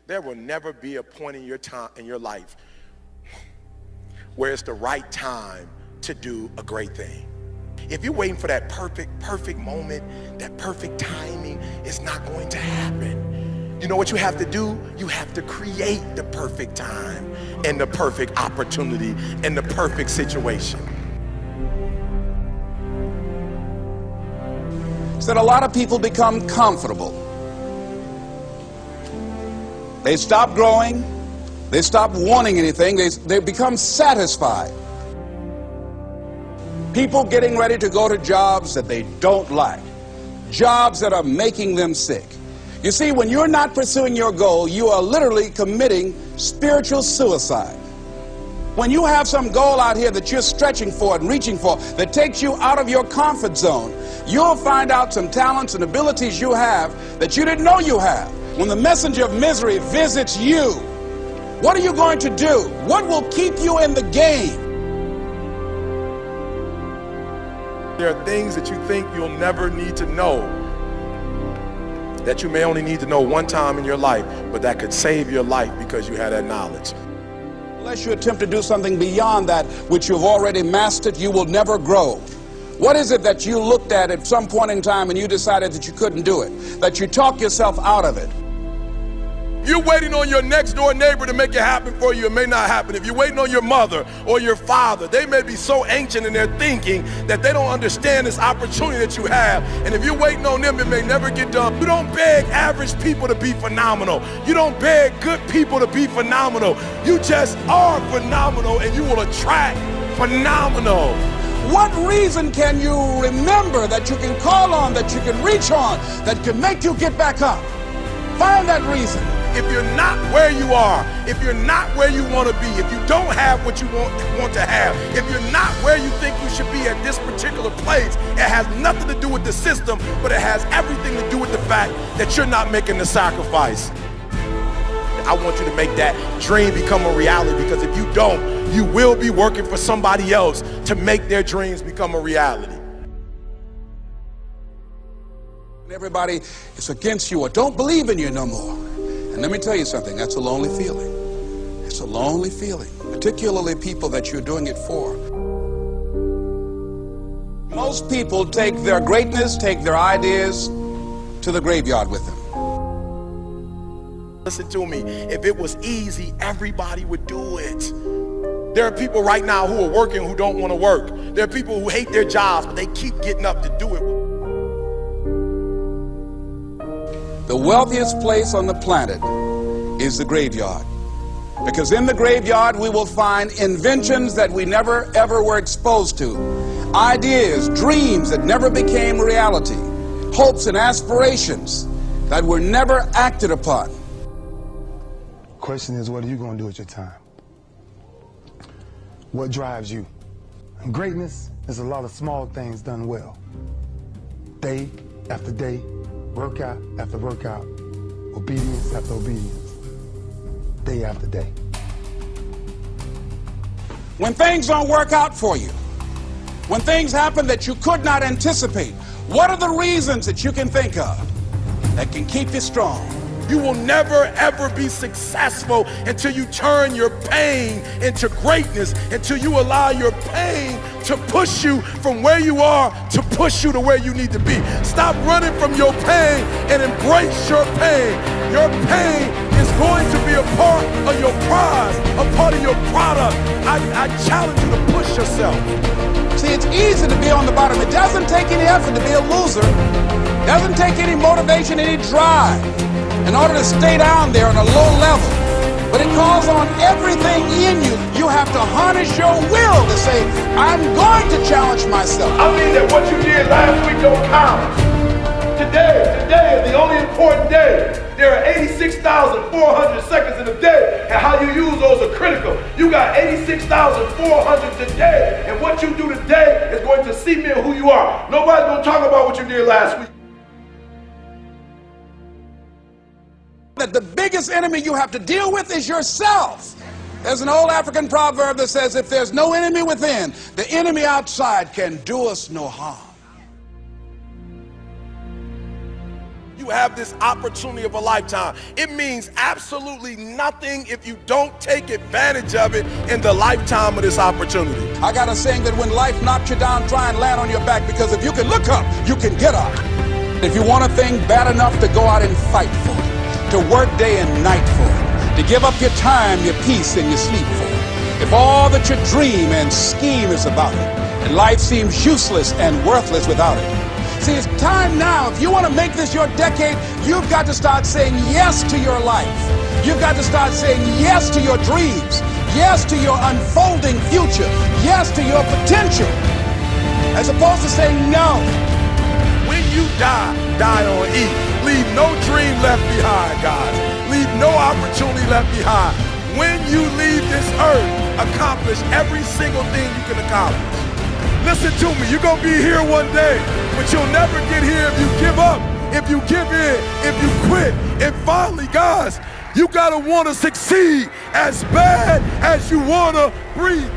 There will never be a point in your time in your life where it's the right time to do a great thing. If you're waiting for that perfect moment, that perfect timing, it's not going to happen. You know what you have to do? You have to create the perfect time and the perfect opportunity and the perfect situation. So that a lot of people become comfortable. They stop growing. They stop wanting anything. They become satisfied. People getting ready to go to jobs that they don't like. Jobs that are making them sick. You see, when you're not pursuing your goal, you are literally committing spiritual suicide. When you have some goal out here that you're stretching for and reaching for that takes you out of your comfort zone, you'll find out some talents and abilities you have that you didn't know you have. When the messenger of misery visits you, what are you going to do? What will keep you in the game? There are things that you think you'll never need to know, that you may only need to know one time in your life, but that could save your life because you had that knowledge. Unless you attempt to do something beyond that which you've already mastered, you will never grow. What is it that you looked at some point in time and you decided that you couldn't do it, that you talked yourself out of it? You're waiting on your next door neighbor to make it happen for you, it may not happen. If you're waiting on your mother or your father, they may be so ancient in their thinking that they don't understand this opportunity that you have. And if you're waiting on them, it may never get done. You don't beg average people to be phenomenal. You don't beg good people to be phenomenal. You just are phenomenal and you will attract phenomenal. What reason can you remember that you can call on, that you can reach on, that can make you get back up? Find that reason. If you're not where you are, if you're not where you want to be, if you don't have what you want to have, if you're not where you think you should be at this particular place, it has nothing to do with the system, but it has everything to do with the fact that you're not making the sacrifice. I want you to make that dream become a reality, because if you don't, you will be working for somebody else to make their dreams become a reality. Everybody is against you or don't believe in you no more. And let me tell you something, that's a lonely feeling. It's a lonely feeling, particularly people that you're doing it for. Most people take their greatness, take their ideas to the graveyard with them. Listen to me, if it was easy, everybody would do it. There are people right now who are working who don't want to work. There are people who hate their jobs, but they keep getting up to do it. The wealthiest place on the planet is the graveyard. Because in the graveyard we will find inventions that we never ever were exposed to. Ideas, dreams that never became reality. Hopes and aspirations that were never acted upon. The question is, what are you going to do with your time? What drives you? And greatness is a lot of small things done well. Day after day, workout after workout, obedience after obedience, day after day. When things don't work out for you, when things happen that you could not anticipate, what are the reasons that you can think of that can keep you strong? You will never ever be successful until you turn your pain into greatness, until you allow your pain to push you from where you are to push you to where you need to be. Stop running from your pain and embrace your pain. Your pain is going to be a part of your prize, a part of your product. I challenge you to push yourself. See, it's easy to be on the bottom. It doesn't take any effort to be a loser. It doesn't take any motivation, any drive in order to stay down there on a low level. But it calls on everything in you. You have to harness your will to say, I'm going to challenge myself. I mean that what you did last week don't count. Today is the only important day. There are 86,400 seconds in a day, and how you use those are critical. You got 86,400 today, and what you do today is going to cement who you are. Nobody's going to talk about what you did last week. That the biggest enemy you have to deal with is yourself. There's an old African proverb that says, if there's no enemy within, the enemy outside can do us no harm. You you have this opportunity of a lifetime. It means absolutely nothing if you don't take advantage of it in the lifetime of this opportunity. I got a saying that when life knocks you down, try and land on your back, because if you can look up, you can get up. If you want a thing bad enough to go out and fight for it, to work day and night for it, to give up your time, your peace, and your sleep for it, if all that you dream and scheme is about it, and life seems useless and worthless without it. See, it's time now. If you want to make this your decade, you've got to start saying yes to your life. You've got to start saying yes to your dreams, yes to your unfolding future, yes to your potential, as opposed to saying no. When you die, die on E. Leave no dream left behind, guys. Leave no opportunity left behind. When you leave this earth, accomplish every single thing you can accomplish. Listen to me, you're gonna be here one day, but you'll never get here if you give up, if you give in, if you quit. And finally, guys, you gotta wanna succeed as bad as you wanna breathe.